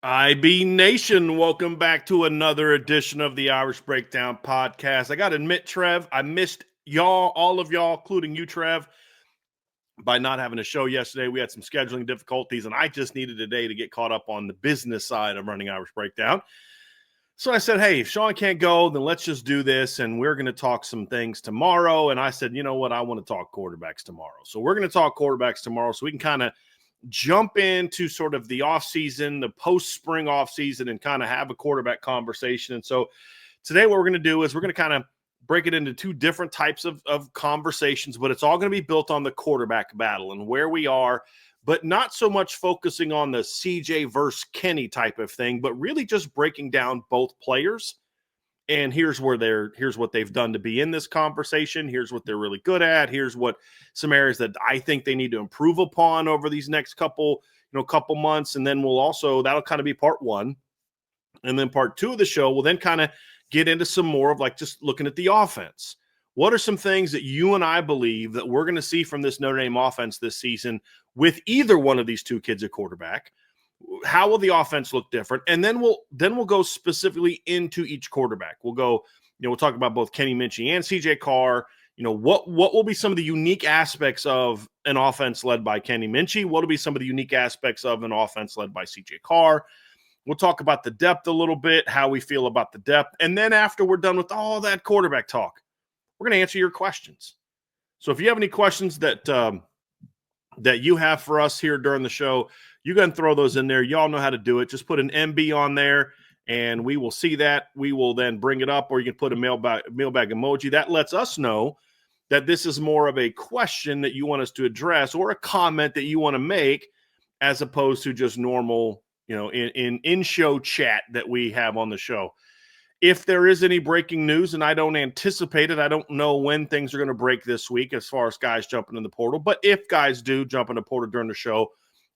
IB Nation, welcome back to another edition of the Irish Breakdown podcast. I got to admit, Trev, I missed y'all, all of y'all, including you, Trev, by not having a show yesterday. We had some scheduling difficulties, and I just needed a day to get caught up on the business side of running Irish Breakdown. So I said, hey, if Sean can't go, then let's just do this, and we're going to talk some things tomorrow. And I said, you know what? I want to talk quarterbacks tomorrow. So we're going to talk quarterbacks tomorrow so we can kind of jump into sort of the offseason, the post-spring offseason, and kind of have a quarterback conversation. And so today what we're going to do is we're going to kind of break it into two different types of conversations, but it's all going to be built on the quarterback battle and where we are, but not so much focusing on the CJ versus Kenny type of thing, but really just breaking down both players. And here's what they've done to be in this conversation. Here's what they're really good at. Here's what some areas that I think they need to improve upon over these next couple months. And then that'll kind of be part one. And then part two of the show will then kind of get into some more of like just looking at the offense. What are some things that you and I believe that we're going to see from this Notre Dame offense this season with either one of these two kids at quarterback? How will the offense look different? And then we'll go specifically into each quarterback. We'll go, we'll talk about both Kenny Minchey and CJ Carr. What will be some of the unique aspects of an offense led by Kenny Minchey? What will be some of the unique aspects of an offense led by CJ Carr? We'll talk about the depth a little bit, how we feel about the depth. And then after we're done with all that quarterback talk, we're going to answer your questions. So if you have any questions that you have for us here during the show, you can throw those in there. Y'all know how to do it. Just put an MB on there, and we will see that. We will then bring it up, or you can put a mailbag emoji. That lets us know that this is more of a question that you want us to address or a comment that you want to make as opposed to just normal, in-show chat that we have on the show. If there is any breaking news, and I don't anticipate it, I don't know when things are going to break this week as far as guys jumping in the portal. But if guys do jump in the portal during the show,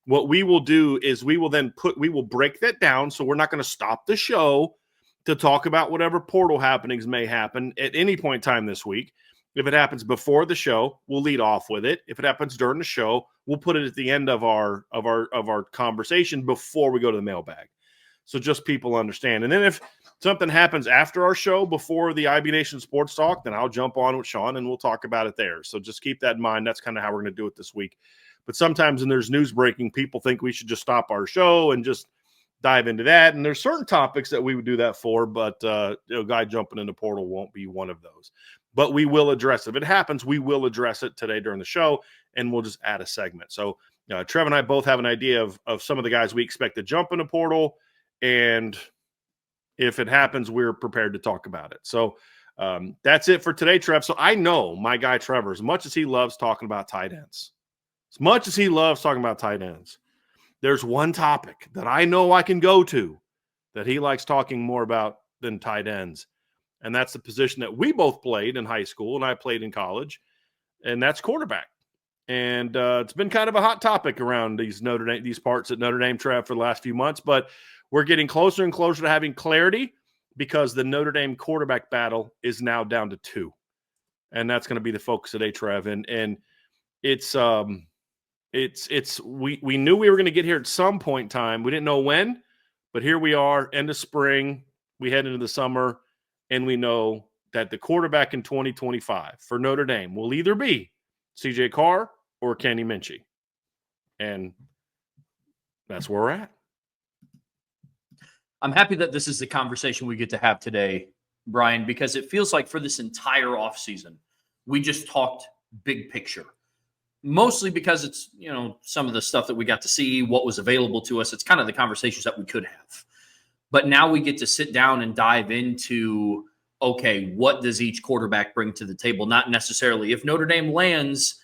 what we will do is we will break that down. So we're not going to stop the show to talk about whatever portal happenings may happen at any point in time this week. If it happens before the show, we'll lead off with it. If it happens during the show, we'll put it at the end of our conversation before we go to the mailbag. So just people understand. And then if something happens after our show before the IB Nation Sports Talk, then I'll jump on with Sean and we'll talk about it there. So just keep that in mind. That's kind of how we're going to do it this week. But sometimes when there's news breaking, people think we should just stop our show and just dive into that. And there's certain topics that we would do that for, but guy jumping in the portal won't be one of those. But we will address it. If it happens, we will address it today during the show, and we'll just add a segment. So Trev and I both have an idea of some of the guys we expect to jump in the portal, and if it happens, we're prepared to talk about it. So that's it for today, Trev. So I know my guy Trevor, as much as he loves talking about tight ends, there's one topic that I know I can go to that he likes talking more about than tight ends. And that's the position that we both played in high school and I played in college, and that's quarterback. And it's been kind of a hot topic around these parts at Notre Dame, Trev, for the last few months. But we're getting closer and closer to having clarity because the Notre Dame quarterback battle is now down to 2. And that's going to be the focus today, Trev. And it's we knew we were going to get here at some point in time. We didn't know when, but here we are, end of spring. We head into the summer, and we know that the quarterback in 2025 for Notre Dame will either be CJ Carr or Kenny Minchey. And that's where we're at. I'm happy that this is the conversation we get to have today, Brian, because it feels like for this entire offseason, we just talked big picture. Mostly because it's, some of the stuff that we got to see, what was available to us. It's kind of the conversations that we could have. But now we get to sit down and dive into, okay, what does each quarterback bring to the table? Not necessarily if Notre Dame lands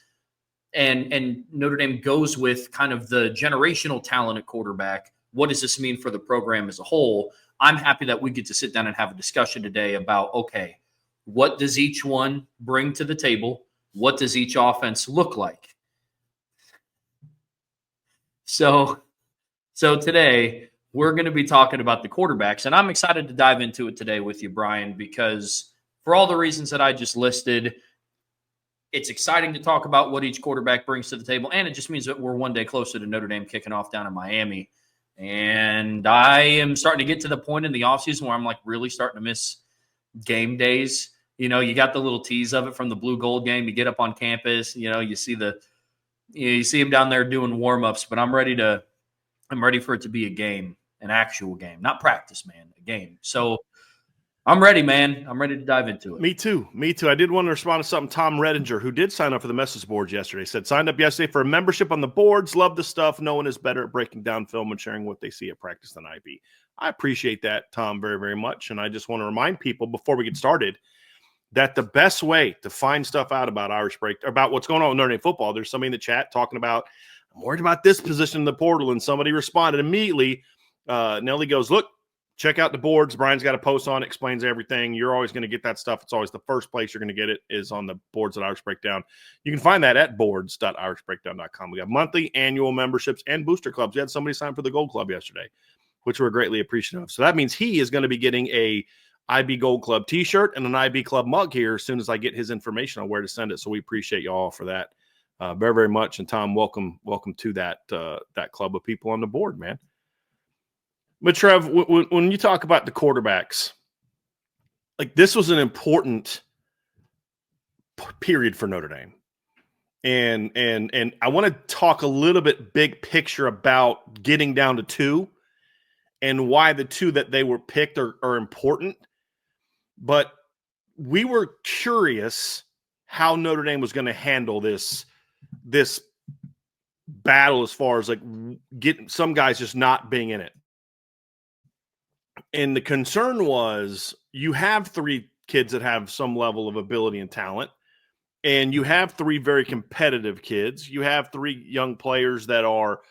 and Notre Dame goes with kind of the generational talent at quarterback, what does this mean for the program as a whole? I'm happy that we get to sit down and have a discussion today about, okay, what does each one bring to the table? What does each offense look like? So today we're going to be talking about the quarterbacks, and I'm excited to dive into it today with you, Brian, because for all the reasons that I just listed, it's exciting to talk about what each quarterback brings to the table, and it just means that we're one day closer to Notre Dame kicking off down in Miami. And I am starting to get to the point in the offseason where I'm like really starting to miss game days. You know, you got the little tease of it from the blue gold game. You get up on campus, you see you see him down there doing warm-ups, but I'm ready for it to be a game, an actual game, not practice, man, a game. So I'm ready, man. I'm ready to dive into it. Me too. I did want to respond to something Tom Redinger, who did sign up for the message boards yesterday, said, signed up yesterday for a membership on the boards. Love the stuff. No one is better at breaking down film and sharing what they see at practice than IB. I appreciate that, Tom, very, very much. And I just want to remind people before we get started that the best way to find stuff out about about what's going on with Notre Dame football, there's somebody in the chat talking about, I'm worried about this position in the portal. And somebody responded immediately. Nelly goes, look, check out the boards. Brian's got a post on it, explains everything. You're always going to get that stuff. It's always the first place you're going to get it is on the boards at Irish Breakdown. You can find that at boards.irishbreakdown.com. We got monthly, annual memberships, and booster clubs. We had somebody sign for the Gold Club yesterday, which we're greatly appreciative of. So that means he is going to be getting a IB Gold Club t-shirt and an IB Club mug here as soon as I get his information on where to send it. So we appreciate you all for that very, very much. And Tom, welcome to that club of people on the board, man. But Trev, when you talk about the quarterbacks, like this was an important period for Notre Dame. And I want to talk a little bit big picture about getting down to two and why the two that they were picked are important. But we were curious how Notre Dame was going to handle this battle as far as like getting some guys just not being in it. And the concern was you have three kids that have some level of ability and talent, and you have three very competitive kids. You have three young players that are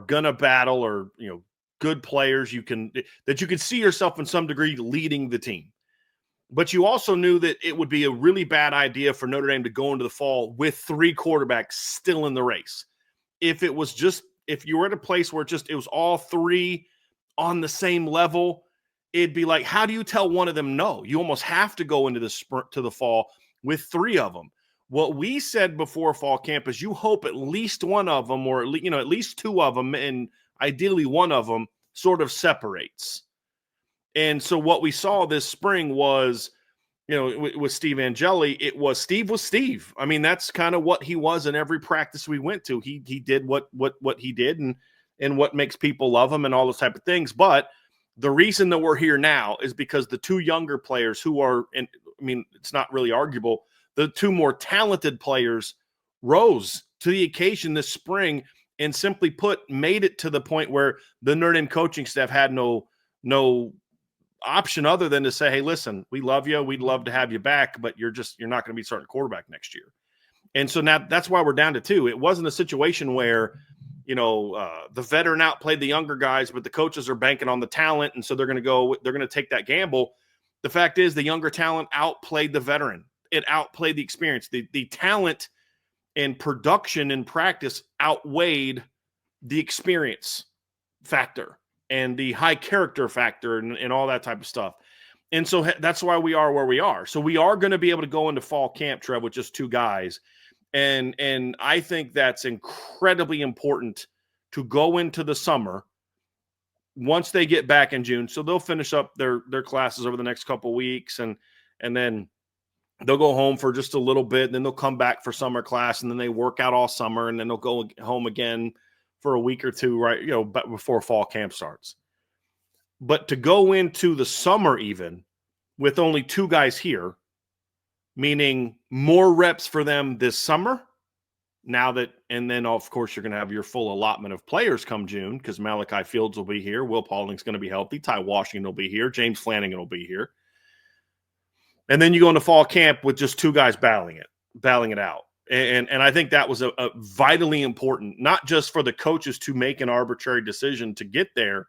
gonna battle, or good players that you can see yourself in some degree leading the team. But you also knew that it would be a really bad idea for Notre Dame to go into the fall with three quarterbacks still in the race. If you were at a place where it was all three on the same level, it'd be like, how do you tell one of them no? You almost have to go into the sprint to the fall with three of them. What we said before fall camp is you hope at least one of them, or at least two of them, and ideally one of them sort of separates. And so what we saw this spring was, with Steve Angeli, Steve was Steve. I mean, that's kind of what he was in every practice we went to. He did what he did and what makes people love him and all those type of things. But the reason that we're here now is because the two younger players who are, and I mean, it's not really arguable, the two more talented players rose to the occasion this spring and simply put, made it to the point where the Notre Dame coaching staff had no option other than to say, hey, listen, we love you. We'd love to have you back, but you're not going to be starting quarterback next year. And so now that's why we're down to two. It wasn't a situation where, the veteran outplayed the younger guys, but the coaches are banking on the talent. And so they're going to take that gamble. The fact is the younger talent outplayed the veteran. It outplayed the experience. The talent and production in practice outweighed the experience factor and the high character factor and all that type of stuff. And so that's why we are where we are. So we are going to be able to go into fall camp, Trev, with just two guys. And I think that's incredibly important to go into the summer once they get back in June. So they'll finish up their classes over the next couple of weeks, and then they'll go home for just a little bit, and then they'll come back for summer class, and then they work out all summer, and then they'll go home again for a week or two, right? Before fall camp starts. But to go into the summer even with only two guys here, meaning more reps for them this summer and then of course you're going to have your full allotment of players come June, because Malachi Fields will be here. Will Pauling's going to be healthy. Ty Washington will be here. James Flanagan will be here. And then you go into fall camp with just two guys battling it out. And I think that was a vitally important, not just for the coaches to make an arbitrary decision to get there,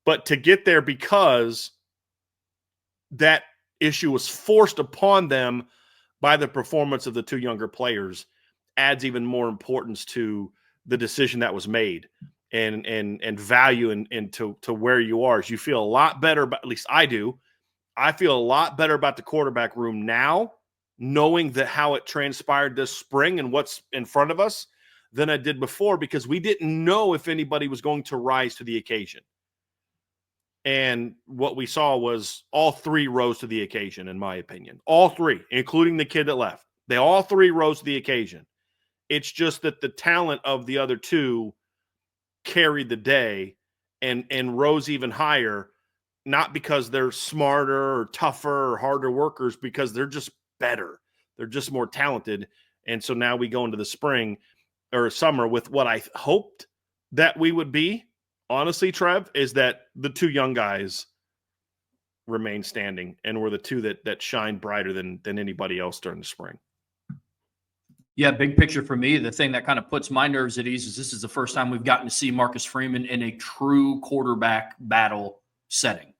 but to get there because that issue was forced upon them by the performance of the two younger players adds even more importance to the decision that was made and value and to where you are. As you feel a lot better about, at least I do. I feel a lot better about the quarterback room now, knowing that how it transpired this spring and what's in front of us, than I did before because we didn't know if anybody was going to rise to the occasion. And what we saw was all three rose to the occasion, in my opinion. All three, including the kid that left. They all three rose to the occasion. It's just that the talent of the other two carried the day and rose even higher, not because they're smarter or tougher or harder workers, because they're just better. They're just more talented. And so now we go into the spring or summer with what I hoped that we would be. Honestly, Trev, is that the two young guys remain standing and were the two that shine brighter than anybody else during the spring. Yeah, big picture for me, the thing that kind of puts my nerves at ease is this is the first time we've gotten to see Marcus Freeman in a true quarterback battle setting.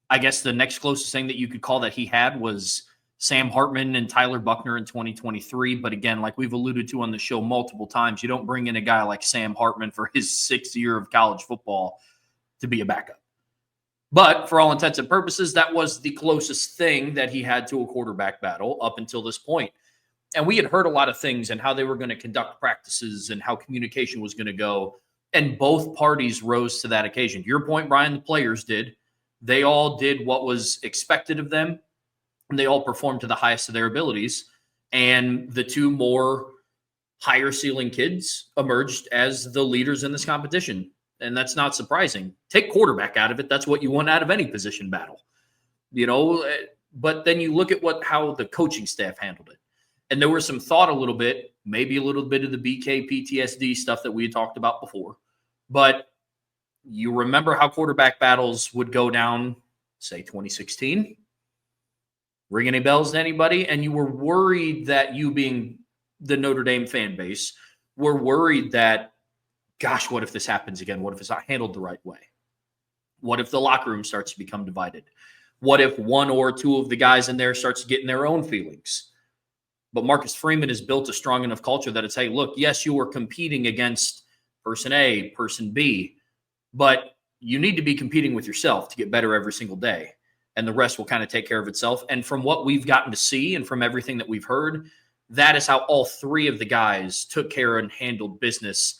I guess the next closest thing that you could call that he had was Sam Hartman and Tyler Buckner in 2023. But again, like we've alluded to on the show multiple times, you don't bring in a guy like Sam Hartman for his 6th year of college football to be a backup. But for all intents and purposes, that was the closest thing that he had to a quarterback battle up until this point. And we had heard a lot of things and how they were going to conduct practices and how communication was going to go. And both parties rose to that occasion. To your point, Brian, the players did. They all did what was expected of them. And they all performed to the highest of their abilities. And the two more higher ceiling kids emerged as the leaders in this competition. And that's not surprising. Take quarterback out of it. That's what you want out of any position battle. But then you look at how the coaching staff handled it. And there was some thought a little bit, maybe a little bit of the BK PTSD stuff that we had talked about before. But you remember how quarterback battles would go down, say 2016? Ring any bells to anybody? And you were worried that you being the Notre Dame fan base were worried that, gosh, what if this happens again? What if it's not handled the right way? What if the locker room starts to become divided? What if one or two of the guys in there starts getting their own feelings? But Marcus Freeman has built a strong enough culture that it's, hey, look, yes, you are competing against person A, person B, but you need to be competing with yourself to get better every single day. And the rest will kind of take care of itself. And from what we've gotten to see and from everything that we've heard, that is how all three of the guys took care and handled business,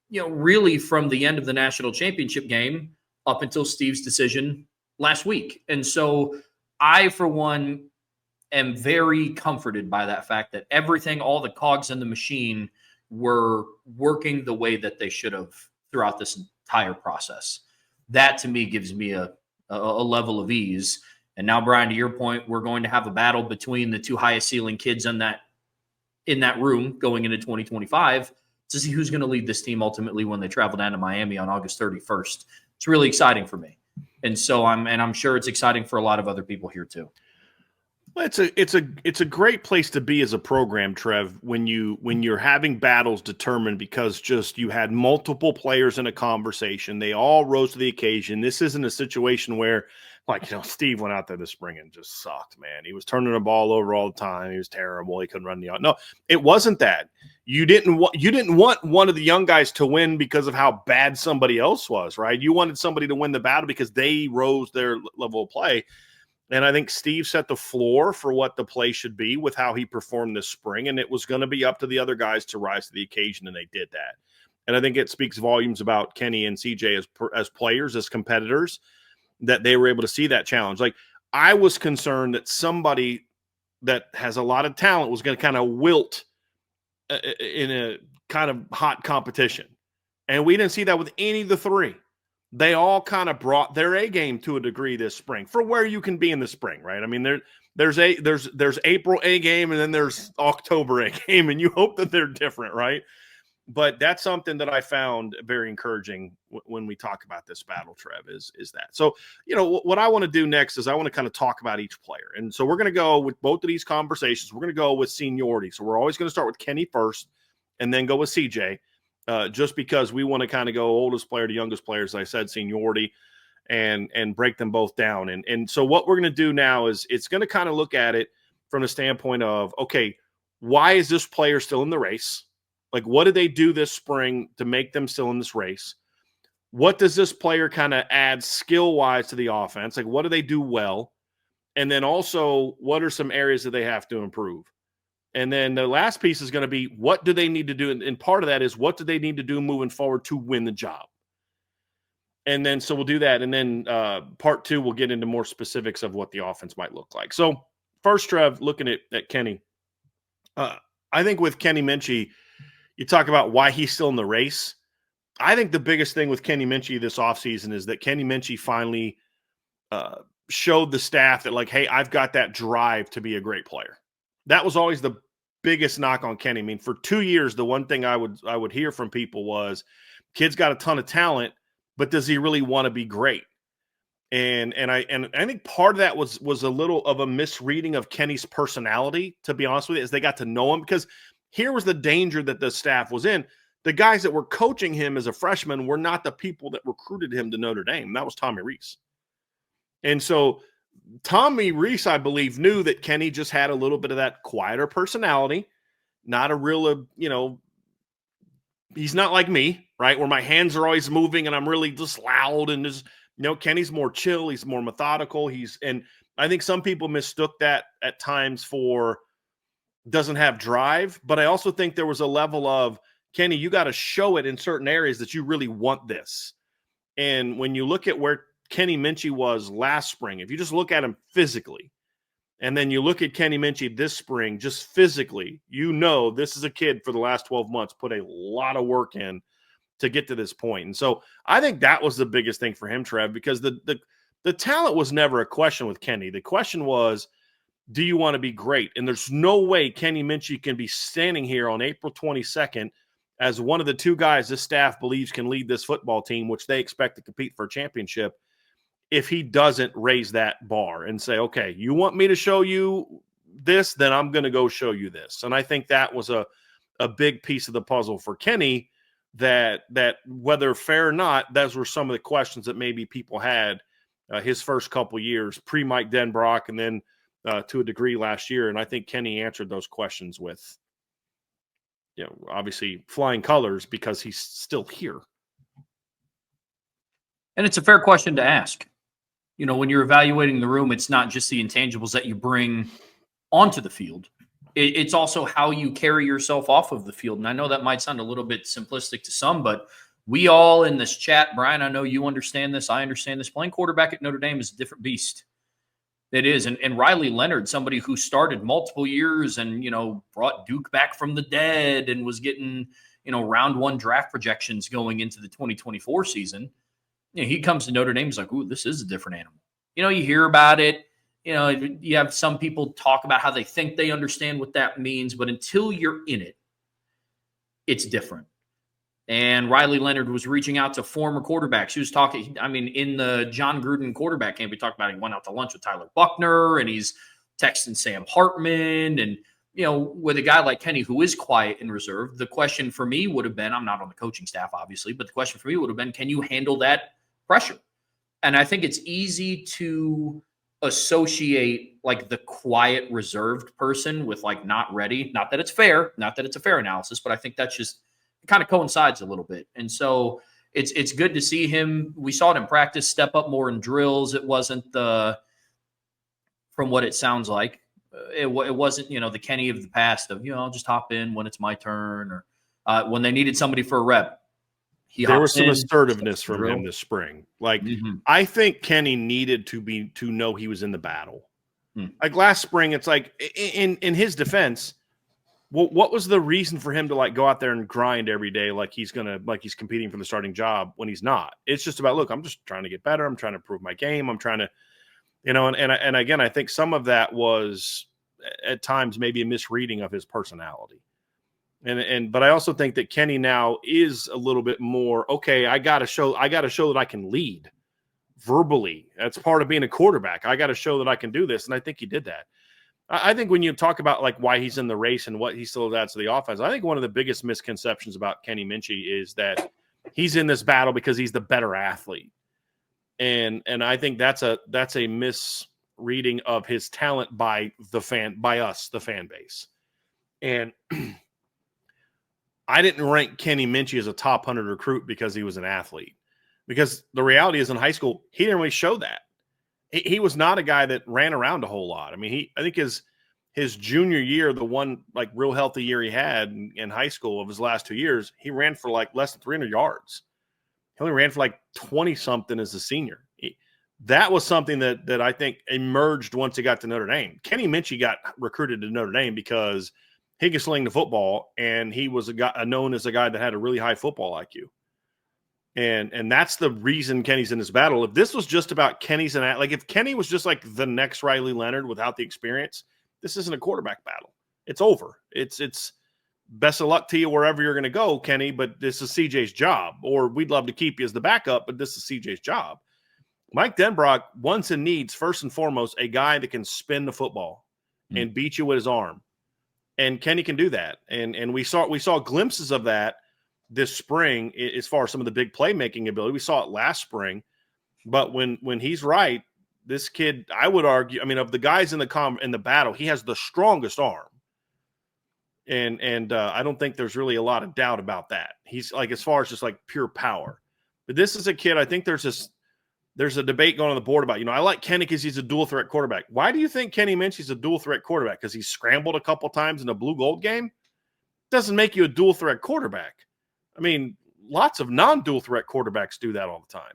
really from the end of the national championship game up until Steve's decision last week. And so I, for one, am very comforted by that fact that everything, all the cogs in the machine were working the way that they should have throughout this entire process. That to me gives me a level of ease. And now, Brian, to your point, we're going to have a battle between the two highest ceiling kids in that room going into 2025 to see who's going to lead this team ultimately when they travel down to Miami on August 31st. It's really exciting for me. And so I'm sure it's exciting for a lot of other people here too. Well, it's a great place to be as a program, Trev, when you're having battles determined because just you had multiple players in a conversation. They all rose to the occasion. This isn't a situation where, Steve went out there this spring and just sucked, man. He was turning the ball over all the time. He was terrible. He couldn't run the – no, it wasn't that. You didn't want one of the young guys to win because of how bad somebody else was, right? You wanted somebody to win the battle because they rose their level of play. And I think Steve set the floor for what the play should be with how he performed this spring. And it was going to be up to the other guys to rise to the occasion, and they did that. And I think it speaks volumes about Kenny and CJ as players, as competitors, that they were able to see that challenge. Like, I was concerned that somebody that has a lot of talent was going to kind of wilt in a kind of hot competition. And we didn't see that with any of the three. They all kind of brought their A game to a degree this spring for where you can be in the spring, right? I mean, there's April A game and then there's October A game, and you hope that they're different, right? But that's something that I found very encouraging when we talk about this battle, Trev, is that. So, what I want to do next is I want to kind of talk about each player. And so we're going to go with both of these conversations. We're going to go with seniority. So we're always going to start with Kenny first and then go with CJ. Just because we want to kind of go oldest player to youngest player, as I said, seniority, and break them both down. And so what we're going to do now is it's going to kind of look at it from the standpoint of, okay, why is this player still in the race? Like, what did they do this spring to make them still in this race? What does this player kind of add skill-wise to the offense? Like, what do they do well? And then also, what are some areas that they have to improve? And then the last piece is going to be, what do they need to do? And part of that is, what do they need to do moving forward to win the job? And then, so we'll do that. And then part two, we'll get into more specifics of what the offense might look like. So first, Trev, looking at Kenny, I think with Kenny Minchey, you talk about why he's still in the race. I think the biggest thing with Kenny Minchey this offseason is that Kenny Minchey finally showed the staff that, like, hey, I've got that drive to be a great player. That was always the biggest knock on Kenny. I mean, for 2 years, the one thing I would hear from people was, kid's got a ton of talent, but does he really want to be great? And I think part of that was a little of a misreading of Kenny's personality, to be honest with you, as they got to know him, because here was the danger that the staff was in. The guys that were coaching him as a freshman were not the people that recruited him to Notre Dame. That was Tommy Rees. And so Tommy Rees, I believe, knew that Kenny just had a little bit of that quieter personality, not a real, he's not like me, right? Where my hands are always moving and I'm really just loud and just, Kenny's more chill. He's more methodical. And I think some people mistook that at times for doesn't have drive, but I also think there was a level of, Kenny, you got to show it in certain areas that you really want this. And when you look at where Kenny Minchey was last spring, if you just look at him physically, and then you look at Kenny Minchey this spring, just physically, this is a kid for the last 12 months put a lot of work in to get to this point. And so I think that was the biggest thing for him, Trev, because the talent was never a question with Kenny. The question was, do you want to be great? And there's no way Kenny Minchey can be standing here on April 22nd as one of the two guys this staff believes can lead this football team, which they expect to compete for a championship, if he doesn't raise that bar and say, okay, you want me to show you this, then I'm going to go show you this. And I think that was a big piece of the puzzle for Kenny, that whether fair or not, those were some of the questions that maybe people had his first couple years, pre-Mike Denbrock, and then to a degree last year. And I think Kenny answered those questions with, obviously flying colors, because he's still here. And it's a fair question to ask. When you're evaluating the room, it's not just the intangibles that you bring onto the field. It's also how you carry yourself off of the field. And I know that might sound a little bit simplistic to some, but we all in this chat, Brian, I know you understand this. I understand this. Playing quarterback at Notre Dame is a different beast. It is. And Riley Leonard, somebody who started multiple years and, brought Duke back from the dead and was getting, round one draft projections going into the 2024 season. He comes to Notre Dame, he's like, ooh, this is a different animal. You hear about it. You have some people talk about how they think they understand what that means, but until you're in it, it's different. And Riley Leonard was reaching out to former quarterbacks. He was talking, in the John Gruden quarterback camp, we talked about he went out to lunch with Tyler Buckner, and he's texting Sam Hartman. And, with a guy like Kenny, who is quiet and reserved, the question for me would have been, I'm not on the coaching staff, obviously, but the question for me would have been, can you handle that pressure? And I think it's easy to associate like the quiet, reserved person with like not ready. Not that it's fair, not that it's a fair analysis, but I think that's just kind of coincides a little bit. And so it's good to see him. We saw it in practice, step up more in drills. It wasn't from what it sounds like, it wasn't, the Kenny of the past of, I'll just hop in when it's my turn, or when they needed somebody for a rep. There was some assertiveness from him this spring. Like, I think Kenny needed to know he was in the battle. Like last spring, it's like in his defense, what was the reason for him to like go out there and grind every day like he's competing for the starting job when he's not? It's just about, look, I'm just trying to get better. I'm trying to improve my game. I'm trying to, and again, I think some of that was at times maybe a misreading of his personality. But I also think that Kenny now is a little bit more, okay, I got to show that I can lead verbally. That's part of being a quarterback. I got to show that I can do this. And I think he did that. I think when you talk about like why he's in the race and what he still adds to the offense, I think one of the biggest misconceptions about Kenny Minchey is that he's in this battle because he's the better athlete. And I think that's a misreading of his talent by us, the fan base. And I didn't rank Kenny Minchey as a top 100 recruit because he was an athlete. Because the reality is in high school, he didn't really show that. He was not a guy that ran around a whole lot. I mean, I think his his junior year, the one like real healthy year he had in high school of his last 2 years, he ran for like less than 300 yards. He only ran for like 20 something as a senior. That was something that I think emerged once he got to Notre Dame. Kenny Minchey got recruited to Notre Dame because he could sling the football, and he was a guy known as a guy that had a really high football IQ. And that's the reason Kenny's in this battle. If this was just about Kenny's like if Kenny was just like the next Riley Leonard without the experience, this isn't a quarterback battle. It's over. It's best of luck to you wherever you're going to go, Kenny, but this is CJ's job. Or we'd love to keep you as the backup, but this is CJ's job. Mike Denbrock wants and needs, first and foremost, a guy that can spin the football and beat you with his arm. And Kenny can do that. And we saw glimpses of that this spring as far as some of the big playmaking ability. We saw it last spring. But when he's right, this kid, I would argue, I mean, of the guys in the battle, he has the strongest arm. And I don't think there's really a lot of doubt about that. He's like, as far as just like pure power. But this is a kid, I think there's a debate going on the board about, I like Kenny because he's a dual threat quarterback. Why do you think Kenny Minchey's a dual threat quarterback? Because he scrambled a couple times in a blue gold game? Doesn't make you a dual threat quarterback. I mean, lots of non-dual threat quarterbacks do that all the time.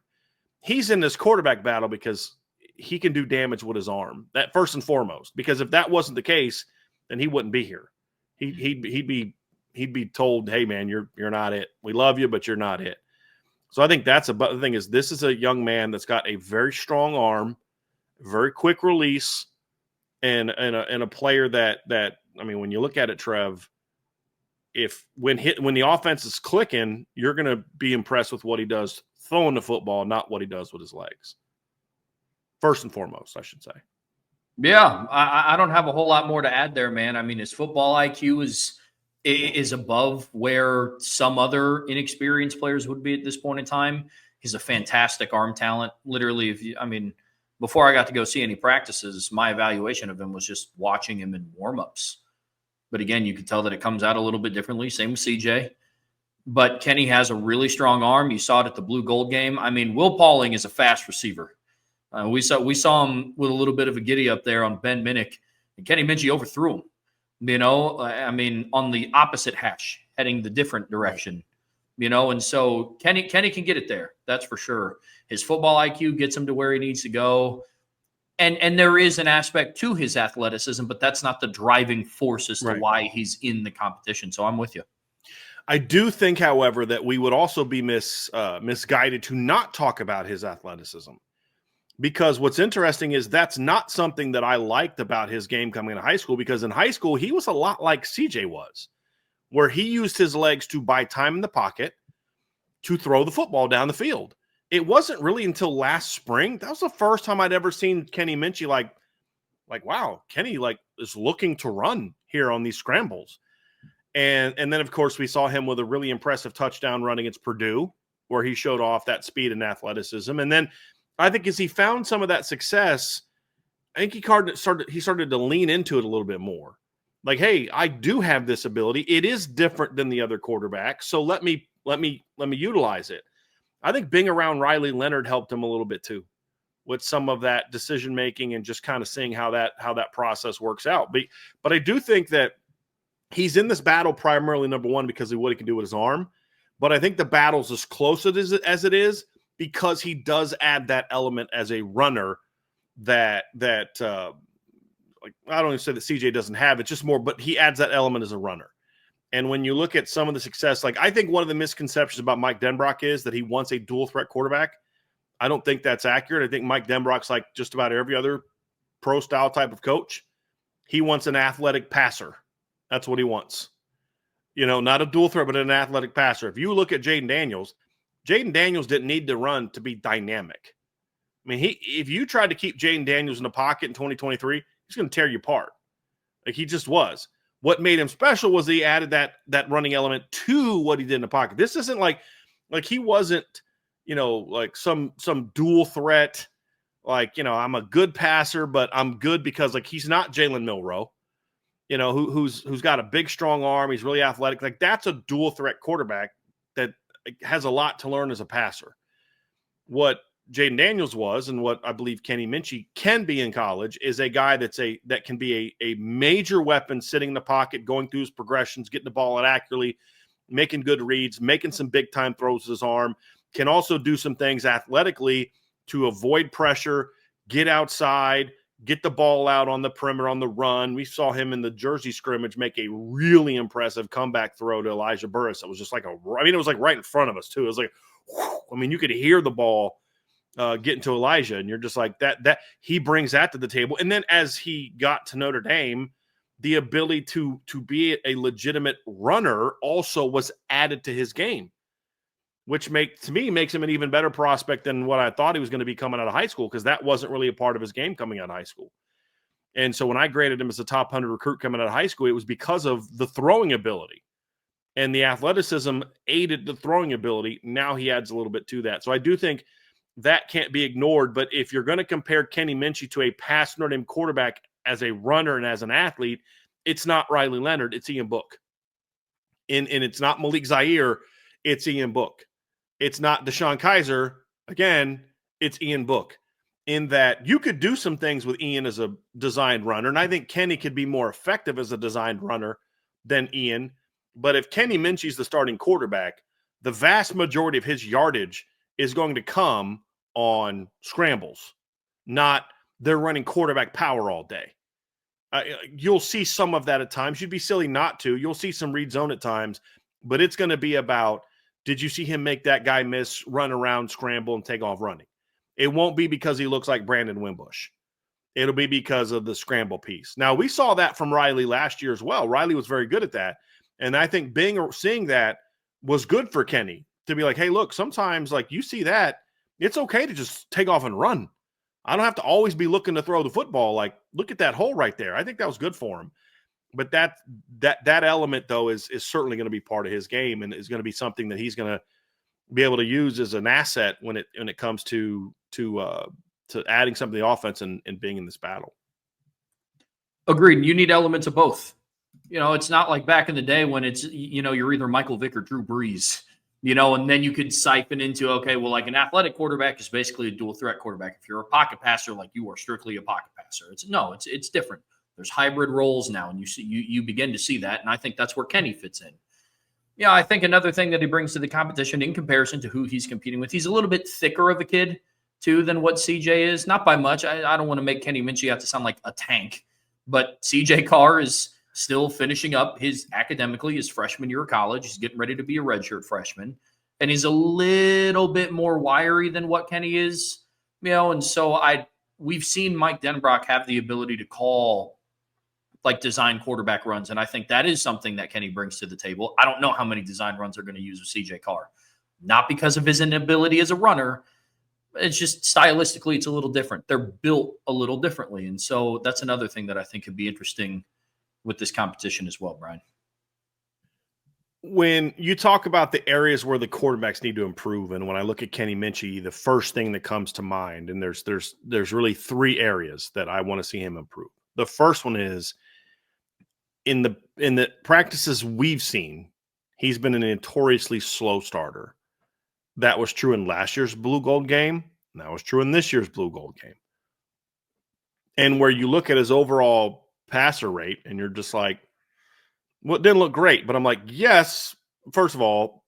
He's in this quarterback battle because he can do damage with his arm. That first and foremost, because if that wasn't the case, then he wouldn't be here. He'd be told, hey man, you're not it. We love you, but you're not it. So I think that's the thing is this is a young man that's got a very strong arm, very quick release, and a player that I mean, when you look at it, Trev, when the offense is clicking, you're going to be impressed with what he does throwing the football, not what he does with his legs. First and foremost, I should say. Yeah, I don't have a whole lot more to add there, man. I mean, his football IQ is above where some other inexperienced players would be at this point in time. He's a fantastic arm talent. Literally, before I got to go see any practices, my evaluation of him was just watching him in warmups. But again, you could tell that it comes out a little bit differently. Same with CJ. But Kenny has a really strong arm. You saw it at the Blue Gold game. I mean, Will Pauling is a fast receiver. We saw him with a little bit of a giddy up there on Ben Minnick, and Kenny Minchey overthrew him. On the opposite hash, heading the different direction. And so Kenny can get it there. That's for sure. His football IQ gets him to where he needs to go. And there is an aspect to his athleticism, but that's not the driving force as to why he's in the competition. So I'm with you. I do think, however, that we would also be misguided to not talk about his athleticism. Because what's interesting is that's not something that I liked about his game coming into high school, because in high school, he was a lot like CJ was, where he used his legs to buy time in the pocket to throw the football down the field. It wasn't really until last spring. That was the first time I'd ever seen Kenny Minchey like, wow, Kenny is looking to run here on these scrambles. And then, of course, we saw him with a really impressive touchdown run against Purdue, where he showed off that speed and athleticism. And then I think as he found some of that success, I think he started to lean into it a little bit more. Like, hey, I do have this ability. It is different than the other quarterbacks, so let me utilize it. I think being around Riley Leonard helped him a little bit too, with some of that decision making and just kind of seeing how that process works out. But I do think that he's in this battle primarily, number one, because of what he can do with his arm. But I think the battle's as close as it is because he does add that element as a runner that I don't even say that CJ doesn't have. It's just more, but he adds that element as a runner. And when you look at some of the success, I think one of the misconceptions about Mike Denbrock is that he wants a dual threat quarterback. I don't think that's accurate. I think Mike Denbrock's like just about every other pro style type of coach. He wants an athletic passer. That's what he wants. Not a dual threat, but an athletic passer. If you look at Jaden Daniels didn't need to run to be dynamic. I mean, if you tried to keep Jaden Daniels in the pocket in 2023, he's going to tear you apart. Like he just was. What made him special was he added that running element to what he did in the pocket. This isn't like he wasn't, like some dual threat. I'm a good passer, but I'm good because he's not Jalen Milroe, who's got a big, strong arm. He's really athletic. Like that's a dual threat quarterback that has a lot to learn as a passer. What Jaden Daniels was, and what I believe Kenny Minchey can be in college, is a guy that can be a major weapon sitting in the pocket, going through his progressions, getting the ball out accurately, making good reads, making some big-time throws with his arm, can also do some things athletically to avoid pressure, get outside, get the ball out on the perimeter on the run. We saw him in the Jersey scrimmage make a really impressive comeback throw to Elijah Burris. It was just like it was like right in front of us too. It was like, whew, I mean, you could hear the ball getting to Elijah, and you're just like that he brings that to the table. And then as he got to Notre Dame, the ability to be a legitimate runner also was added to his game, which makes him an even better prospect than what I thought he was going to be coming out of high school, because that wasn't really a part of his game coming out of high school. And so when I graded him as a top 100 recruit coming out of high school, it was because of the throwing ability, and the athleticism aided the throwing ability. Now he adds a little bit to that. So I do think that can't be ignored. But if you're going to compare Kenny Minchey to a past Notre Dame quarterback as a runner and as an athlete, it's not Riley Leonard, it's Ian Book. And it's not Malik Zaire, it's Ian Book. It's not Deshaun Kaiser, again, it's Ian Book. In that you could do some things with Ian as a designed runner, and I think Kenny could be more effective as a designed runner than Ian. But if Kenny Minchey's the starting quarterback, the vast majority of his yardage is going to come on scrambles, not they're running quarterback power all day. You'll see some of that at times. You'd be silly not to. You'll see some read zone at times, but it's going to be about, did you see him make that guy miss, run around, scramble, and take off running? It won't be because he looks like Brandon Wimbush. It'll be because of the scramble piece. Now, we saw that from Riley last year as well. Riley was very good at that. And I think seeing that was good for Kenny to be like, hey, look, sometimes like you see that, it's okay to just take off and run. I don't have to always be looking to throw the football. Like, look at that hole right there. I think that was good for him. But that element, though, is certainly going to be part of his game, and is going to be something that he's going to be able to use as an asset when it comes to adding something to the offense and being in this battle. Agreed. You need elements of both. It's not like back in the day when it's, you're either Michael Vick or Drew Brees, and then you could siphon into, okay, well, like an athletic quarterback is basically a dual threat quarterback. If you're a pocket passer, like you are strictly a pocket passer. It's different. There's hybrid roles now, and you begin to see that. And I think that's where Kenny fits in. Yeah, I think another thing that he brings to the competition in comparison to who he's competing with, he's a little bit thicker of a kid too than what CJ is. Not by much. I don't want to make Kenny Minchey have to sound like a tank, but CJ Carr is still finishing up his freshman year of college. He's getting ready to be a redshirt freshman, and he's a little bit more wiry than what Kenny is, and so we've seen Mike Denbrock have the ability to call like design quarterback runs, and I think that is something that Kenny brings to the table. I don't know how many design runs they're going to use with CJ Carr, not because of his inability as a runner. It's just stylistically, it's a little different. They're built a little differently, and so that's another thing that I think could be interesting with this competition as well, Brian. When you talk about the areas where the quarterbacks need to improve, and when I look at Kenny Minchey, the first thing that comes to mind, and there's really three areas that I want to see him improve. The first one is in the practices we've seen, he's been a notoriously slow starter. That was true in last year's Blue Gold game, and that was true in this year's Blue Gold game. And where you look at his overall passer rate, and you're just like, well, it didn't look great. But I'm like, yes, first of all,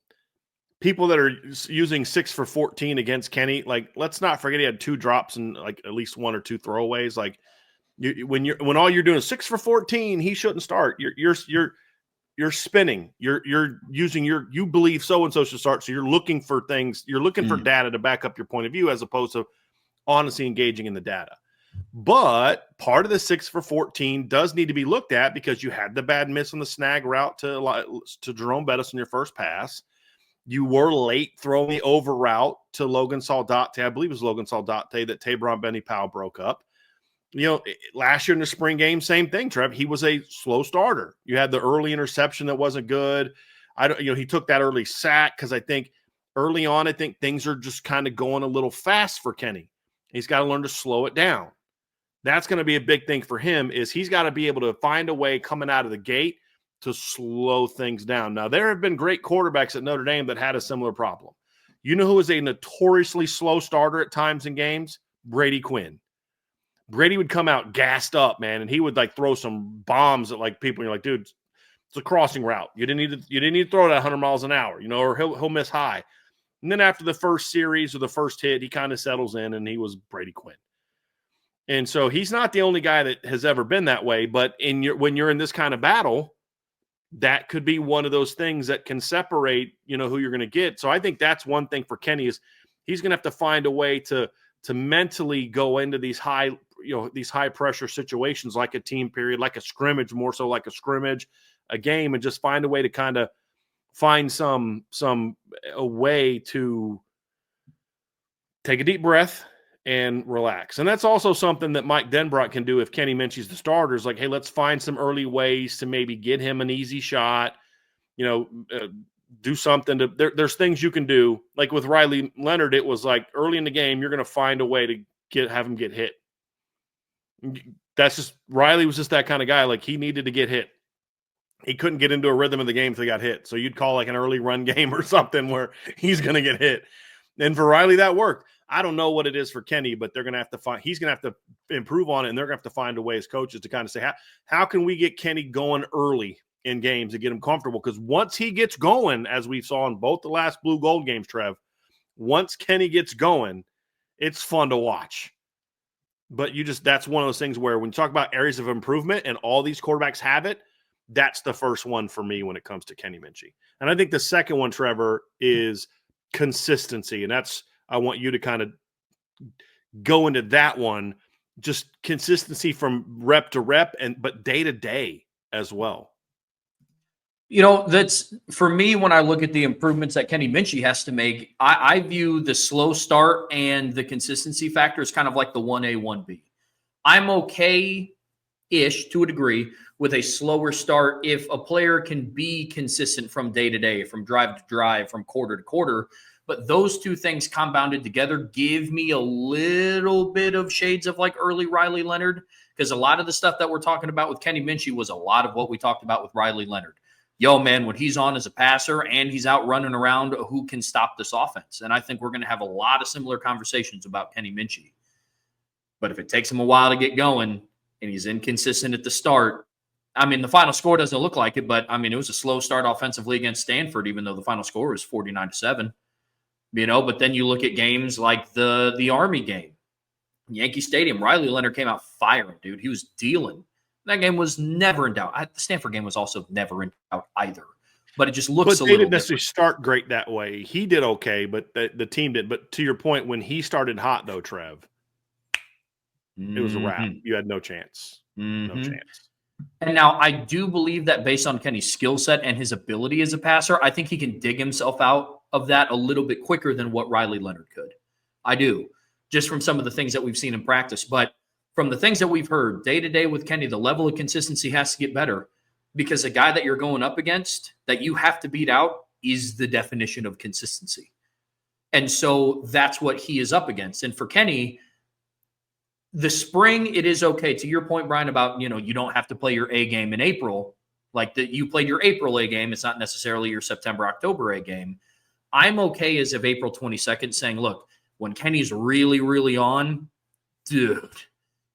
people that are using 6 for 14 against Kenny, like, let's not forget he had 2 drops and like at least 1 or 2 throwaways. Like, when all you're doing is 6 for 14, he shouldn't start. You're spinning. You're using you believe so and so should start. So you're looking for things. You're looking for data to back up your point of view, as opposed to honestly engaging in the data. But part of the 6 for 14 does need to be looked at, because you had the bad miss on the snag route to Jerome Bettis on your first pass. You were late throwing the over route to Logan Saldate. I believe it was Logan Saldate that Tabron Benny Powell broke up. Last year in the spring game, same thing, Trev. He was a slow starter. You had the early interception that wasn't good. He took that early sack because I think early on, things are just kind of going a little fast for Kenny. He's got to learn to slow it down. That's going to be a big thing for him, is he's got to be able to find a way coming out of the gate to slow things down. Now, there have been great quarterbacks at Notre Dame that had a similar problem. You know who is a notoriously slow starter at times in games? Brady Quinn. Brady would come out gassed up, man, and he would like throw some bombs at like people. And you're like, dude, it's a crossing route. You didn't need to throw it at 100 miles an hour, or he'll miss high. And then after the first series or the first hit, he kind of settles in, and he was Brady Quinn. And so he's not the only guy that has ever been that way. But when you're in this kind of battle, that could be one of those things that can separate, who you're going to get. So I think that's one thing for Kenny is he's going to have to find a way to mentally go into these high pressure situations, like a team period, like a scrimmage, more so like a scrimmage, a game, and just find a way to kind of find a way to take a deep breath and relax. And that's also something that Mike Denbrock can do if Kenny Minchey's the starter, is like, hey, let's find some early ways to maybe get him an easy shot, do something there's things you can do. Like with Riley Leonard, it was like early in the game, you're going to find a way to have him get hit. That's just, Riley was just that kind of guy. Like he needed to get hit. He couldn't get into a rhythm of the game if he got hit. So you'd call like an early run game or something where he's going to get hit. And for Riley, that worked. I don't know what it is for Kenny, but he's going to have to improve on it. And they're going to have to find a way as coaches to kind of say, how can we get Kenny going early in games to get him comfortable? Because once he gets going, as we saw in both the last blue gold games, Trev, once Kenny gets going, it's fun to watch. But that's one of those things where when you talk about areas of improvement and all these quarterbacks have it, that's the first one for me when it comes to Kenny Minchey. And I think the second one, Trevor, is consistency. And I want you to kind of go into that one, just consistency from rep to rep, but day to day as well. That's for me, when I look at the improvements that Kenny Minchey has to make, I view the slow start and the consistency factor as kind of like the 1A, 1B. I'm okay-ish to a degree with a slower start if a player can be consistent from day to day, from drive to drive, from quarter to quarter. But those two things compounded together give me a little bit of shades of like early Riley Leonard, because a lot of the stuff that we're talking about with Kenny Minchey was a lot of what we talked about with Riley Leonard. Yo, man, when he's on as a passer and he's out running around, who can stop this offense? And I think we're going to have a lot of similar conversations about Kenny Minchey. But if it takes him a while to get going and he's inconsistent at the start, I mean, the final score doesn't look like it, but I mean, it was a slow start offensively against Stanford, even though the final score was 49-7. But then you look at games like the Army game, Yankee Stadium. Riley Leonard came out firing, dude. He was dealing. That game was never in doubt. The Stanford game was also never in doubt either. But it just looks a little different. But they didn't necessarily start great that way. He did okay, but the team did. But to your point, when he started hot, though, Trev, it was a wrap. You had no chance. No chance. And now I do believe that based on Kenny's skill set and his ability as a passer, I think he can dig himself out of that a little bit quicker than what Riley Leonard could. I do, just from some of the things that we've seen in practice. But from the things that we've heard day to day with Kenny, the level of consistency has to get better, because the guy that you're going up against that you have to beat out is the definition of consistency. And so that's what he is up against. And for Kenny, the spring, it is okay. To your point, Brian, about, you don't have to play your A game in April. Like you played your April A game. It's not necessarily your September, October A game. I'm okay as of April 22nd saying, look, when Kenny's really, really on, dude,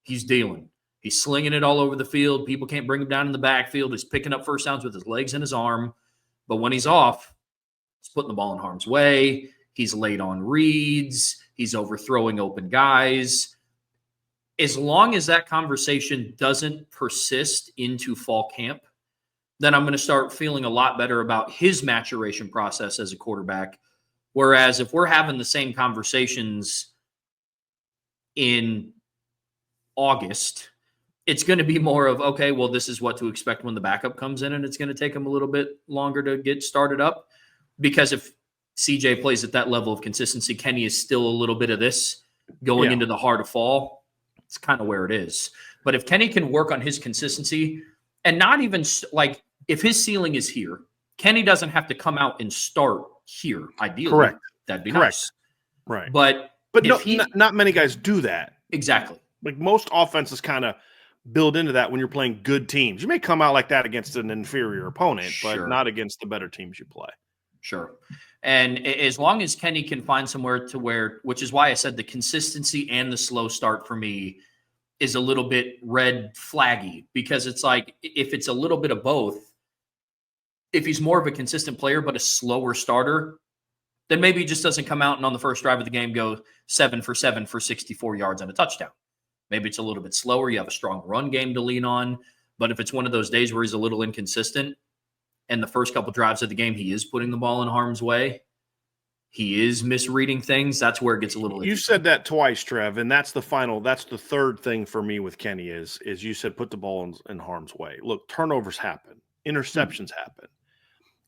he's dealing. He's slinging it all over the field. People can't bring him down in the backfield. He's picking up first downs with his legs and his arm. But when he's off, he's putting the ball in harm's way. He's late on reads. He's overthrowing open guys. As long as that conversation doesn't persist into fall camp, then I'm going to start feeling a lot better about his maturation process as a quarterback. Whereas if we're having the same conversations in August, it's going to be more of, okay, well, this is what to expect when the backup comes in, and it's going to take him a little bit longer to get started up. Because if CJ plays at that level of consistency, Kenny is still a little bit of this going into the heart of fall. It's kind of where it is. But if Kenny can work on his consistency, and not even like if his ceiling is here, Kenny doesn't have to come out and start here. Ideally, correct. That'd be nice. Right. But no, not many guys do that. Exactly. Like most offenses kind of build into that when you're playing good teams. You may come out like that against an inferior opponent, but not against the better teams you play. Sure. And as long as Kenny can find somewhere to where, which is why I said the consistency and the slow start for me is a little bit red flaggy, because it's like, if it's a little bit of both, if he's more of a consistent player but a slower starter, then maybe he just doesn't come out and on the first drive of the game go 7 for 7 for 64 yards and a touchdown. Maybe it's a little bit slower. You have a strong run game to lean on. But if it's one of those days where he's a little inconsistent and the first couple drives of the game he is putting the ball in harm's way, he is misreading things, that's where it gets a little You said that twice, Trev, and that's the third thing for me with Kenny is you said put the ball in harm's way. Look, turnovers happen. Interceptions happen.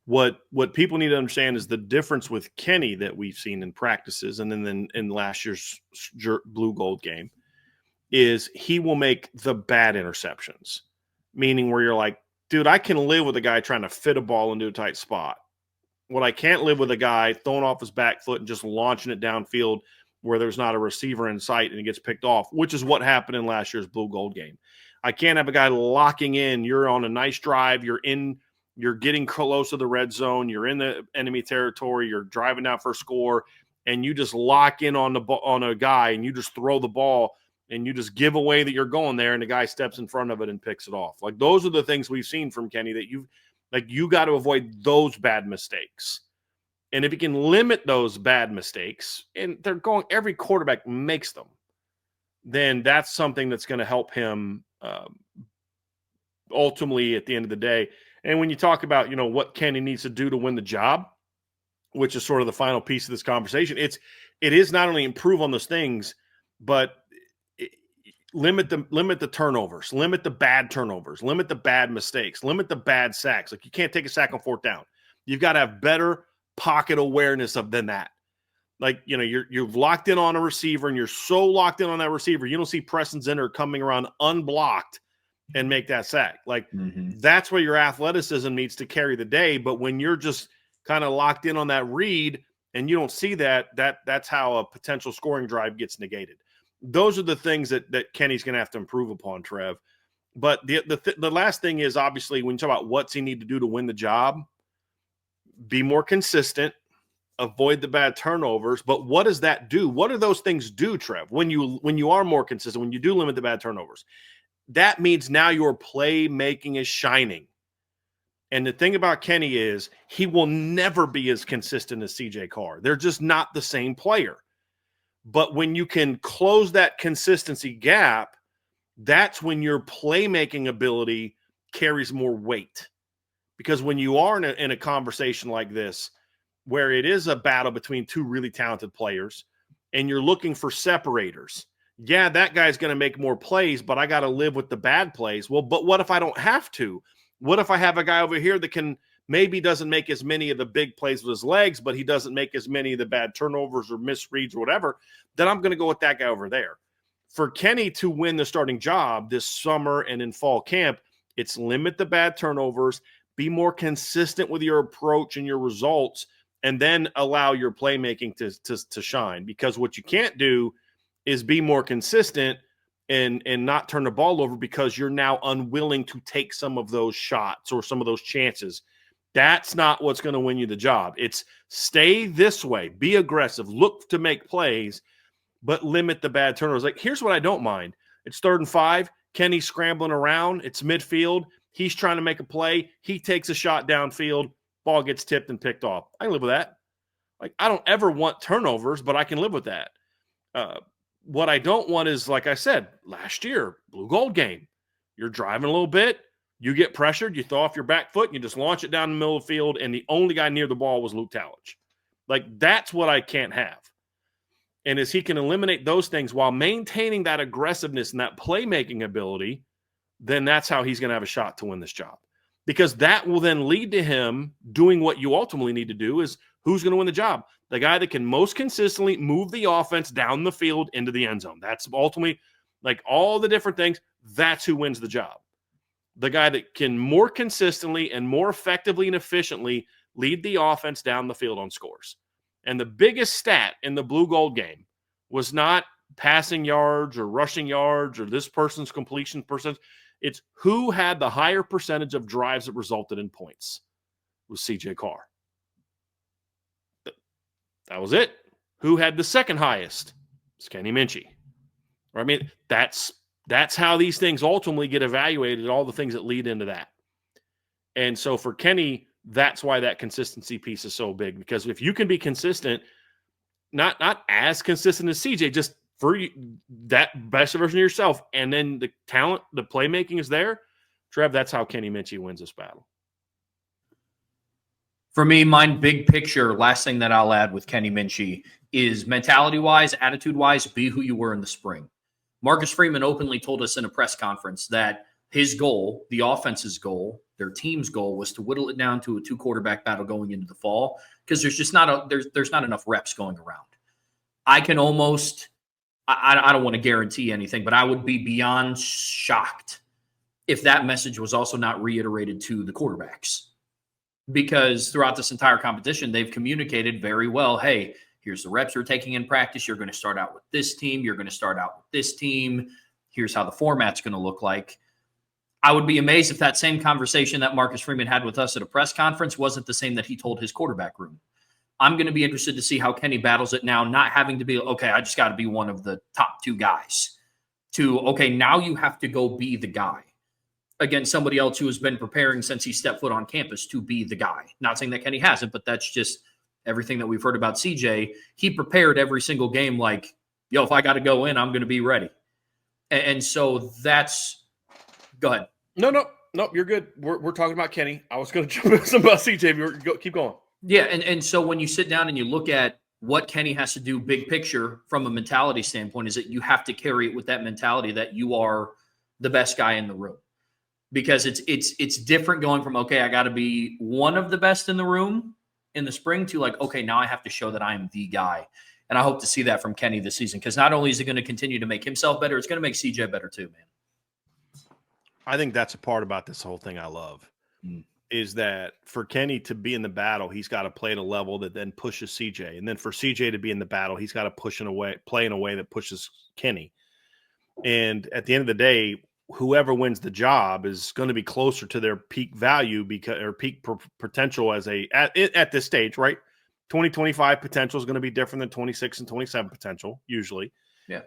What people need to understand is the difference with Kenny that we've seen in practices and then in last year's blue gold game is he will make the bad interceptions, meaning where you're like, dude, I can live with a guy trying to fit a ball into a tight spot. What I can't live with a guy throwing off his back foot and just launching it downfield where there's not a receiver in sight and it gets picked off, which is what happened in last year's blue gold game. I can't have a guy locking in. You're on a nice drive. You're getting close to the red zone. You're in the enemy territory. You're driving out for a score, and you just lock in on a guy, and you just throw the ball, and you just give away that you're going there, and the guy steps in front of it and picks it off. Like, those are the things we've seen from Kenny that you got to avoid those bad mistakes. And if you can limit those bad mistakes, and every quarterback makes them, then that's something that's going to help him ultimately at the end of the day. And when you talk about, what Kenny needs to do to win the job, which is sort of the final piece of this conversation, it is not only improve on those things, but limit the turnovers, limit the bad turnovers, limit the bad mistakes, limit the bad sacks. Like, you can't take a sack on fourth down. You've got to have better pocket awareness than that. Like, you've locked in on a receiver, and you're so locked in on that receiver, you don't see Preston Zinner coming around unblocked and make that sack. Like, that's where your athleticism needs to carry the day. But when you're just kind of locked in on that read and you don't see that's how a potential scoring drive gets negated. Those are the things that Kenny's going to have to improve upon, Trev. But the last thing is, obviously, when you talk about what's he need to do to win the job, be more consistent, avoid the bad turnovers. But what does that do? What do those things do, Trev? When you are more consistent, when you do limit the bad turnovers, that means now your playmaking is shining. And the thing about Kenny is he will never be as consistent as CJ Carr. They're just not the same player. But when you can close that consistency gap, that's when your playmaking ability carries more weight. Because when you are in a conversation like this, where it is a battle between two really talented players, and you're looking for separators, yeah, that guy's going to make more plays, but I got to live with the bad plays. Well, but what if I don't have to? What if I have a guy over here that maybe doesn't make as many of the big plays with his legs, but he doesn't make as many of the bad turnovers or misreads or whatever? Then I'm going to go with that guy over there. For Kenny to win the starting job this summer and in fall camp, it's limit the bad turnovers, be more consistent with your approach and your results, and then allow your playmaking to shine. Because what you can't do is be more consistent and not turn the ball over because you're now unwilling to take some of those shots or some of those chances. That's not what's going to win you the job. It's stay this way, be aggressive, look to make plays, but limit the bad turnovers. Like, here's what I don't mind. It's 3rd and 5. Kenny's scrambling around. It's midfield. He's trying to make a play. He takes a shot downfield. Ball gets tipped and picked off. I can live with that. Like, I don't ever want turnovers, but I can live with that. What I don't want is, like I said, last year, blue gold game. You're driving a little bit. You get pressured. You throw off your back foot. And you just launch it down the middle of the field. And the only guy near the ball was Luke Talich. Like, that's what I can't have. And as he can eliminate those things while maintaining that aggressiveness and that playmaking ability, then that's how he's going to have a shot to win this job. Because that will then lead to him doing what you ultimately need to do is who's going to win the job? The guy that can most consistently move the offense down the field into the end zone. That's ultimately, like, all the different things, that's who wins the job. The guy that can more consistently and more effectively and efficiently lead the offense down the field on scores. And the biggest stat in the blue gold game was not passing yards or rushing yards or this person's completion percentage. It's who had the higher percentage of drives that resulted in points. It was CJ Carr. That was it. Who had the second highest? It's Kenny Minchey. I mean, that's how these things ultimately get evaluated, all the things that lead into that. And so for Kenny, that's why that consistency piece is so big, because if you can be consistent, not as consistent as CJ, just for you, that best version of yourself, and then the talent, the playmaking is there, Trev, that's how Kenny Minchey wins this battle. For me, mine big picture, last thing that I'll add with Kenny Minchey is mentality-wise, attitude-wise, be who you were in the spring. Marcus Freeman openly told us in a press conference that his goal, the offense's goal, their team's goal, was to whittle it down to a 2-quarterback battle going into the fall, because there's just not there's not enough reps going around. I can almost, I don't want to guarantee anything, but I would be beyond shocked if that message was also not reiterated to the quarterbacks. Because throughout this entire competition, they've communicated very well, hey, here's the reps you're taking in practice. You're going to start out with this team. You're going to start out with this team. Here's how the format's going to look like. I would be amazed if that same conversation that Marcus Freeman had with us at a press conference wasn't the same that he told his quarterback room. I'm going to be interested to see how Kenny battles it now, not having to be, okay, I just got to be one of the top 2 guys, to, okay, now you have to go be the guy against somebody else who has been preparing since he stepped foot on campus to be the guy. Not saying that Kenny hasn't, but that's just everything that we've heard about CJ. He prepared every single game like, yo, if I got to go in, I'm going to be ready. And so that's – go ahead. No, you're good. We're talking about Kenny. I was going to jump in some about CJ. Keep going. Yeah, and so when you sit down and you look at what Kenny has to do big picture from a mentality standpoint, is that you have to carry it with that mentality that you are the best guy in the room. Because it's different going from, okay, I got to be one of the best in the room in the spring to like, okay, now I have to show that I am the guy. And I hope to see that from Kenny this season, because not only is it going to continue to make himself better, it's going to make CJ better too, man. I think that's a part about this whole thing I love, is that for Kenny to be in the battle, he's got to play at a level that then pushes CJ. And then for CJ to be in the battle, he's got to play in a way that pushes Kenny. And at the end of the day, whoever wins the job is going to be closer to their peak value or peak potential at this stage, right? 2025 potential is going to be different than 26 and 27 potential usually. Yeah.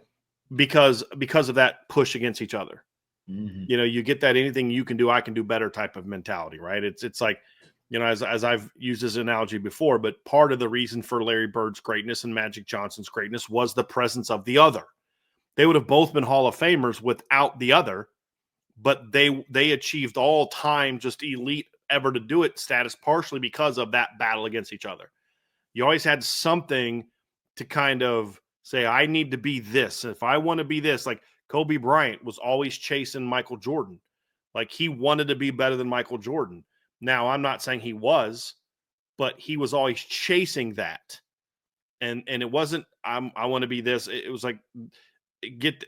Because of that push against each other. Mm-hmm. You know, you get that anything you can do, I can do better type of mentality, right? It's like, you know, as I've used this analogy before, but part of the reason for Larry Bird's greatness and Magic Johnson's greatness was the presence of the other. They would have both been Hall of Famers without the other, but they achieved all-time just elite ever to do it status partially because of that battle against each other. You always had something to kind of say, I need to be this. If I want to be this, like Kobe Bryant was always chasing Michael Jordan. Like he wanted to be better than Michael Jordan. Now, I'm not saying he was, but he was always chasing that. And it wasn't, I want to be this. It was like,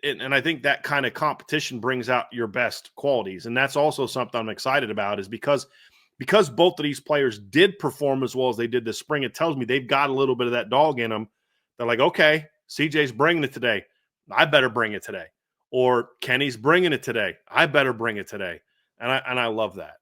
and I think that kind of competition brings out your best qualities. And that's also something I'm excited about, is because both of these players did perform as well as they did this spring. It tells me they've got a little bit of that dog in them. They're like, okay, CJ's bringing it today. I better bring it today. Or Kenny's bringing it today. I better bring it today. And I love that.